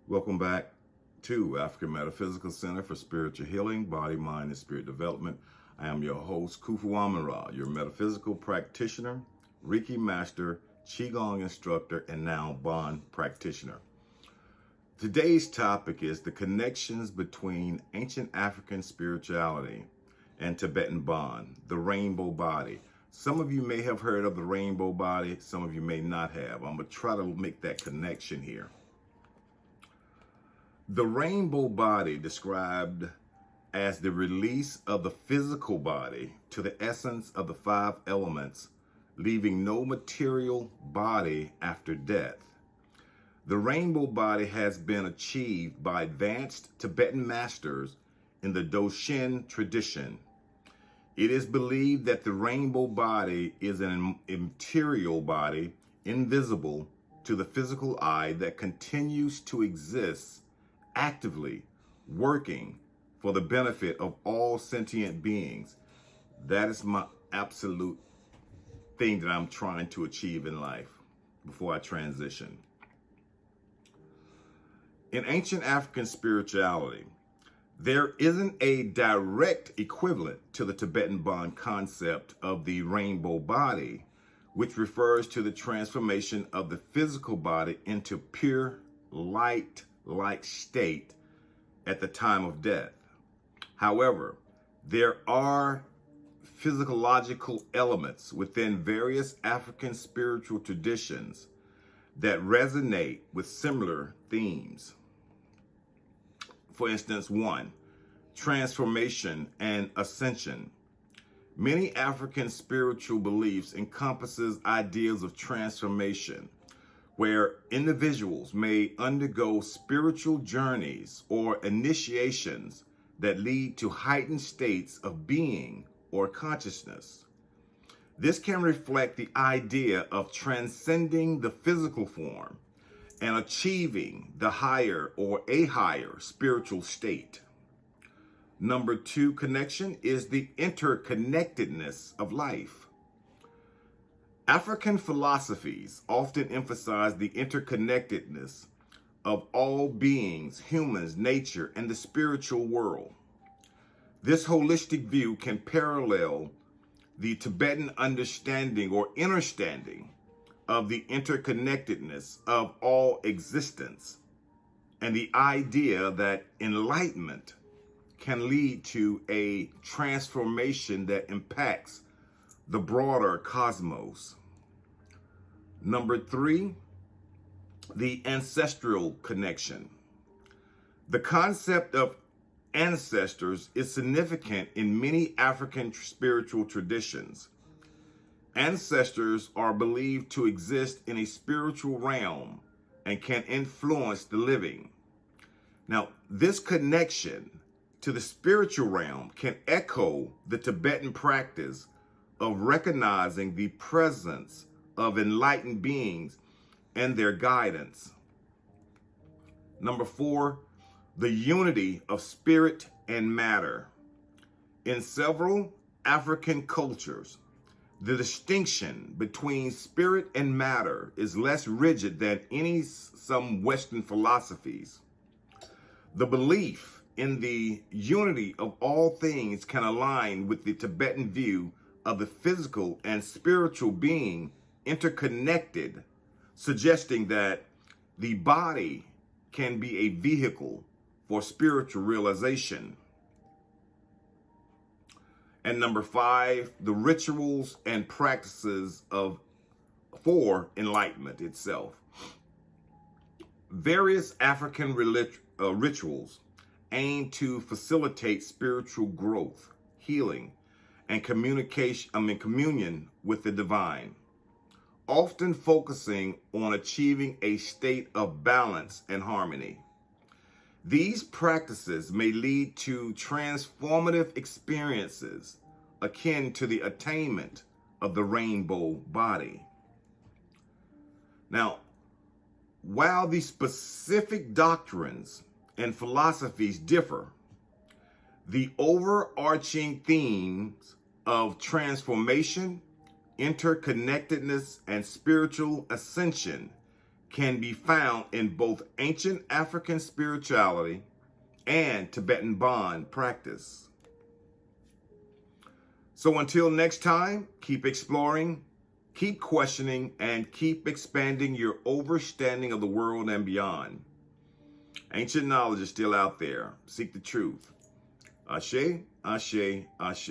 Welcome back to African Metaphysical Center for Spiritual Healing, Body, Mind, and Spirit Development. I am your host, Kufu Amun-Ra, your metaphysical practitioner, Reiki master, Qigong instructor, and now Bon practitioner. Today's topic is the connections between ancient African spirituality and Tibetan Bon, the rainbow body. Some of you may have heard of the rainbow body, some of you may not have. I'm going to try to make that connection here. The rainbow body, described as the release of the physical body to the essence of the five elements, leaving no material body after death. The rainbow body has been achieved by advanced Tibetan masters in the Dzogchen tradition. It is believed that the rainbow body is an immaterial body, invisible to the physical eye, that continues to exist, actively working for the benefit of all sentient beings. That is my absolute thing that I'm trying to achieve in life before I transition. In ancient African spirituality, there isn't a direct equivalent to the Tibetan Bon concept of the rainbow body, which refers to the transformation of the physical body into pure light-like state at the time of death. However, there are physiological elements within various African spiritual traditions that resonate with similar themes. For instance, 1, transformation and ascension. Many African spiritual beliefs encompasses ideas of transformation, where individuals may undergo spiritual journeys or initiations that lead to heightened states of being or consciousness. This can reflect the idea of transcending the physical form and achieving the higher or a higher spiritual state. Number 2 connection is the interconnectedness of life. African philosophies often emphasize the interconnectedness of all beings, humans, nature, and the spiritual world. This holistic view can parallel the Tibetan understanding or understanding of the interconnectedness of all existence, and the idea that enlightenment can lead to a transformation that impacts the broader cosmos. Number 3, the ancestral connection. The concept of ancestors is significant in many African spiritual traditions. Ancestors are believed to exist in a spiritual realm and can influence the living. Now, this connection to the spiritual realm can echo the Tibetan practice of recognizing the presence of enlightened beings and their guidance. Number 4, the unity of spirit and matter. In several African cultures, the distinction between spirit and matter is less rigid than some Western philosophies. The belief in the unity of all things can align with the Tibetan view of the physical and spiritual being interconnected, suggesting that the body can be a vehicle for spiritual realization. And number 5, the rituals and practices for enlightenment itself. Various African rituals aim to facilitate spiritual growth, healing, and communion with the divine, often focusing on achieving a state of balance and harmony. These practices may lead to transformative experiences akin to the attainment of the rainbow body. Now, while the specific doctrines and philosophies differ, the overarching themes of transformation, interconnectedness, and spiritual ascension can be found in both ancient African spirituality and Tibetan Bon practice. So until next time, keep exploring, keep questioning, and keep expanding your understanding of the world and beyond. Ancient knowledge is still out there. Seek the truth. Ashe, ashe, ashe.